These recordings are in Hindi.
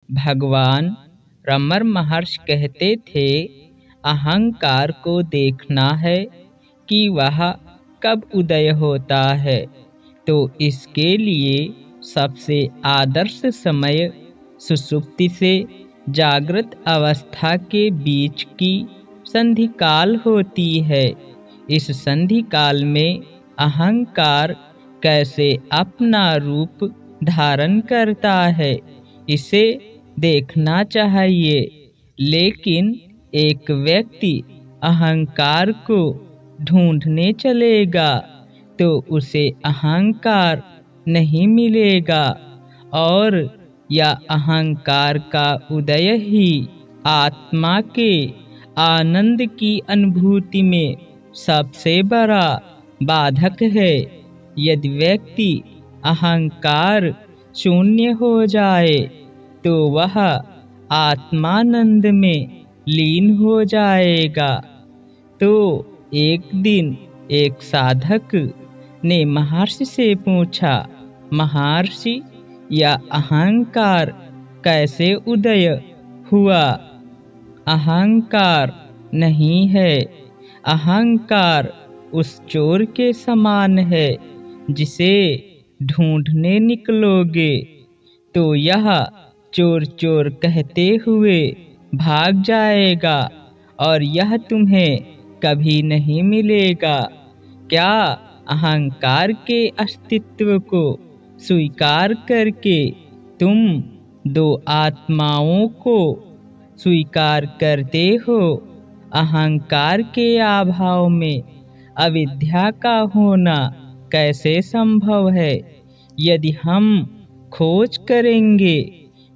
भगवान रमण महर्षि कहते थे, अहंकार को देखना है कि वह कब उदय होता है। तो इसके लिए सबसे आदर्श समय सुषुप्ति से जागृत अवस्था के बीच की संधि काल होती है। इस संधि काल में अहंकार कैसे अपना रूप धारण करता है, इसे देखना चाहिए। लेकिन एक व्यक्ति अहंकार को ढूंढने चलेगा तो उसे अहंकार नहीं मिलेगा, और या अहंकार का उदय ही आत्मा के आनंद की अनुभूति में सबसे बड़ा बाधक है। यदि व्यक्ति अहंकार शून्य हो जाए तो वह आत्मानंद में लीन हो जाएगा। तो एक दिन एक साधक ने महर्षि से पूछा, महर्षि, यह अहंकार कैसे उदय हुआ? अहंकार नहीं है। अहंकार उस चोर के समान है जिसे ढूंढने निकलोगे तो यह चोर चोर कहते हुए भाग जाएगा और यह तुम्हें कभी नहीं मिलेगा। क्या अहंकार के अस्तित्व को स्वीकार करके तुम दो आत्माओं को स्वीकार करते हो? अहंकार के अभाव में अविद्या का होना कैसे संभव है? यदि हम खोज करेंगे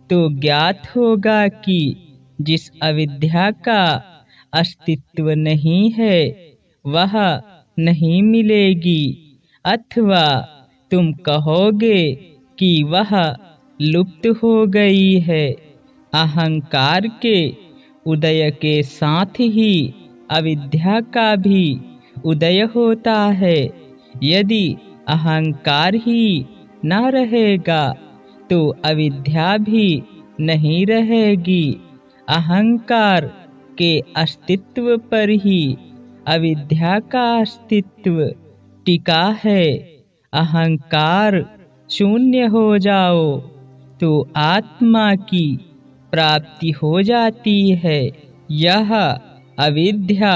तो ज्ञात होगा कि जिस अविद्या का अस्तित्व नहीं है वह नहीं मिलेगी, अथवा तुम कहोगे कि वह लुप्त हो गई है। अहंकार के उदय के साथ ही अविद्या का भी उदय होता है। यदि अहंकार ही न रहेगा तो अविद्या भी नहीं रहेगी। अहंकार के अस्तित्व पर ही अविद्या का अस्तित्व टिका है। अहंकार शून्य हो जाओ तो आत्मा की प्राप्ति हो जाती है। यह अविद्या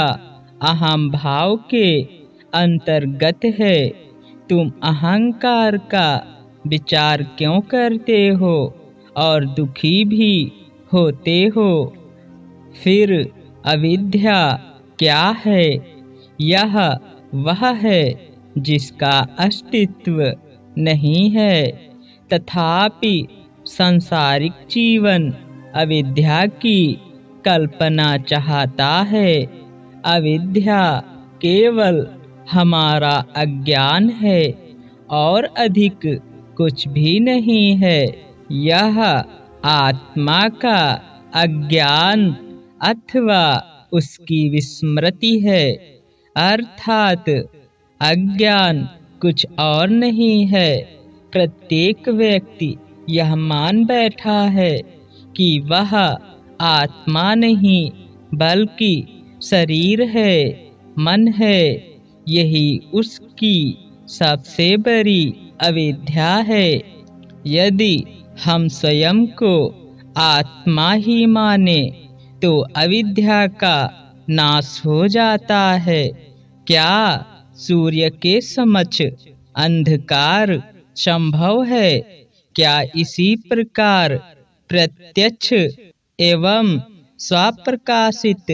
अहम भाव के अंतर्गत है। तुम अहंकार का विचार क्यों करते हो और दुखी भी होते हो? फिर अविद्या क्या है? यह वह है जिसका अस्तित्व नहीं है, तथापि सांसारिक जीवन अविद्या की कल्पना चाहता है। अविद्या केवल हमारा अज्ञान है और अधिक कुछ भी नहीं है। यह आत्मा का अज्ञान अथवा उसकी विस्मृति है, अर्थात अज्ञान कुछ और नहीं है। प्रत्येक व्यक्ति यह मान बैठा है कि वह आत्मा नहीं बल्कि शरीर है, मन है। यही उसकी सबसे बड़ी अविद्या है। यदि हम स्वयं को आत्मा ही माने तो अविद्या का नाश हो जाता है। क्या सूर्य के समक्ष अंधकार संभव है? क्या इसी प्रकार प्रत्यक्ष एवं स्वप्रकाशित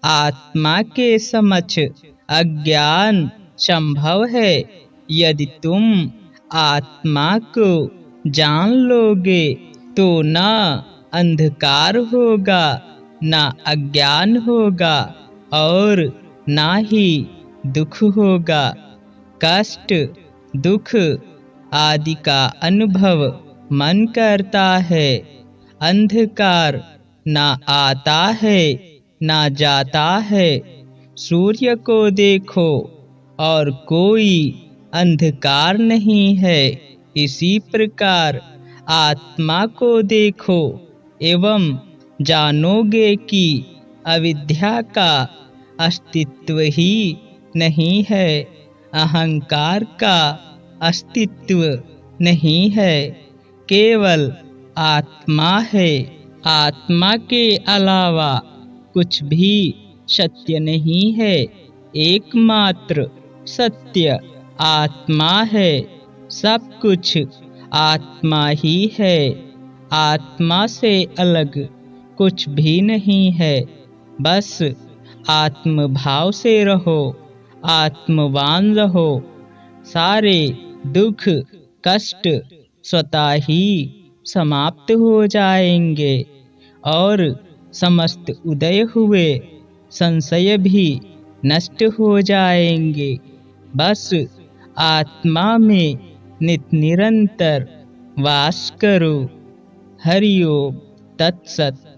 आत्मा के समक्ष अज्ञान संभव है? यदि तुम आत्मा को जान लोगे तो न अंधकार होगा, न अज्ञान होगा और न ही दुख होगा। कष्ट, दुख आदि का अनुभव मन करता है। अंधकार ना आता है ना जाता है। सूर्य को देखो और कोई अंधकार नहीं है। इसी प्रकार आत्मा को देखो एवं जानोगे कि अविद्या का अस्तित्व ही नहीं है, अहंकार का अस्तित्व नहीं है, केवल आत्मा है। आत्मा के अलावा कुछ भी सत्य नहीं है, एकमात्र सत्य आत्मा है। सब कुछ आत्मा ही है, आत्मा से अलग कुछ भी नहीं है। बस आत्म भाव से रहो, आत्मवान रहो। सारे दुख कष्ट स्वतः ही समाप्त हो जाएंगे और समस्त उदय हुए संशय भी नष्ट हो जाएंगे। बस आत्मा में नित निरंतर वास करो। हरि ओम तत्सत।